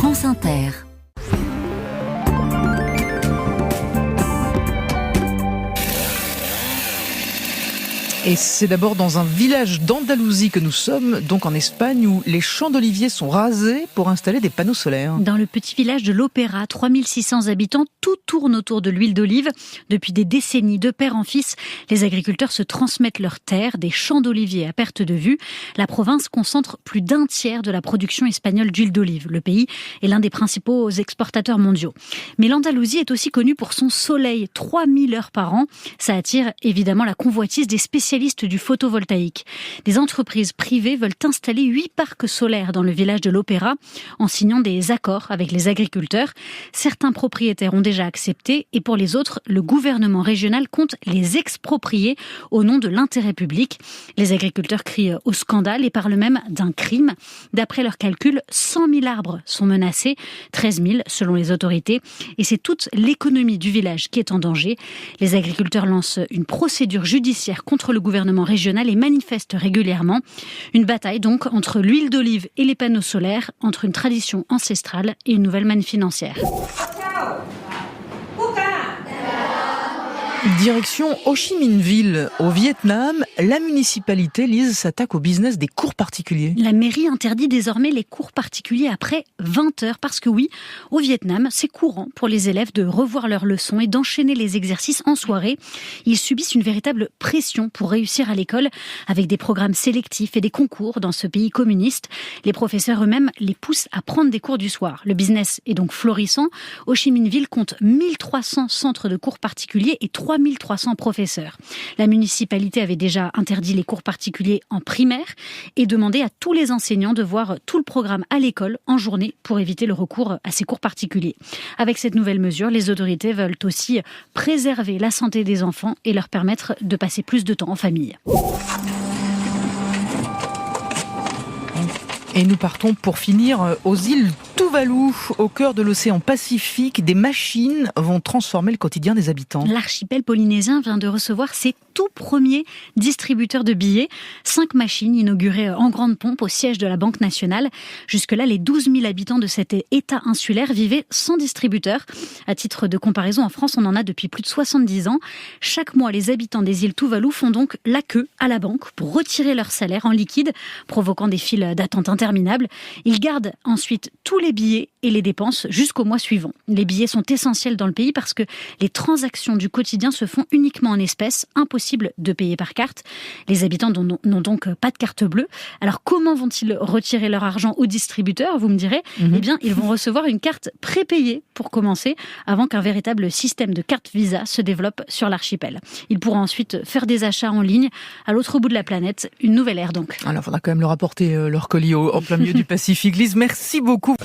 France Inter. Et c'est d'abord dans un village d'Andalousie que nous sommes, donc en Espagne, où les champs d'oliviers sont rasés pour installer des panneaux solaires. Dans le petit village de l'Opéra, 3600 habitants, tout tourne autour de l'huile d'olive. Depuis des décennies, de père en fils, les agriculteurs se transmettent leurs terres, des champs d'oliviers à perte de vue. La province concentre plus d'un tiers de la production espagnole d'huile d'olive. Le pays est l'un des principaux exportateurs mondiaux. Mais l'Andalousie est aussi connue pour son soleil, 3000 heures par an. Ça attire évidemment la convoitise des spécialistes du photovoltaïque. Des entreprises privées veulent installer 8 parcs solaires dans le village de l'Opéra en signant des accords avec les agriculteurs. Certains propriétaires ont déjà accepté et pour les autres, le gouvernement régional compte les exproprier au nom de l'intérêt public. Les agriculteurs crient au scandale et parlent même d'un crime. D'après leurs calculs, 100 000 arbres sont menacés, 13 000 selon les autorités. Et c'est toute l'économie du village qui est en danger. Les agriculteurs lancent une procédure judiciaire contre le gouvernement régional et manifeste régulièrement. Une bataille donc entre l'huile d'olive et les panneaux solaires, entre une tradition ancestrale et une nouvelle manne financière. Direction Ho Chi Minh Ville, au Vietnam, la municipalité, Lise, s'attaque au business des cours particuliers. La mairie interdit désormais les cours particuliers après 20 heures parce que oui, au Vietnam, c'est courant pour les élèves de revoir leurs leçons et d'enchaîner les exercices en soirée. Ils subissent une véritable pression pour réussir à l'école avec des programmes sélectifs et des concours dans ce pays communiste. Les professeurs eux-mêmes les poussent à prendre des cours du soir. Le business est donc florissant. Ho Chi Minh Ville compte 1300 centres de cours particuliers et 3300 professeurs. La municipalité avait déjà interdit les cours particuliers en primaire et demandé à tous les enseignants de voir tout le programme à l'école en journée pour éviter le recours à ces cours particuliers. Avec cette nouvelle mesure, les autorités veulent aussi préserver la santé des enfants et leur permettre de passer plus de temps en famille. Et nous partons pour finir aux îles Tuvalu, au cœur de l'océan Pacifique. Des machines vont transformer le quotidien des habitants. L'archipel polynésien vient de recevoir ses tout premiers distributeurs de billets. 5 machines inaugurées en grande pompe au siège de la Banque nationale. Jusque-là, les 12 000 habitants de cet État insulaire vivaient sans distributeur. À titre de comparaison, en France, on en a depuis plus de 70 ans. Chaque mois, les habitants des îles Tuvalu font donc la queue à la banque pour retirer leur salaire en liquide, provoquant des files d'attente interminables. Ils gardent ensuite tous les billets et les dépenses jusqu'au mois suivant. Les billets sont essentiels dans le pays parce que les transactions du quotidien se font uniquement en espèces, impossible de payer par carte. Les habitants n'ont donc pas de carte bleue. Alors comment vont-ils retirer leur argent au distributeur, vous me direz ? Eh bien, ils vont recevoir une carte prépayée pour commencer, avant qu'un véritable système de carte Visa se développe sur l'archipel. Ils pourront ensuite faire des achats en ligne à l'autre bout de la planète. Une nouvelle ère donc. Alors, il faudra quand même leur apporter leur colis en plein milieu du Pacifique. Lise, merci beaucoup.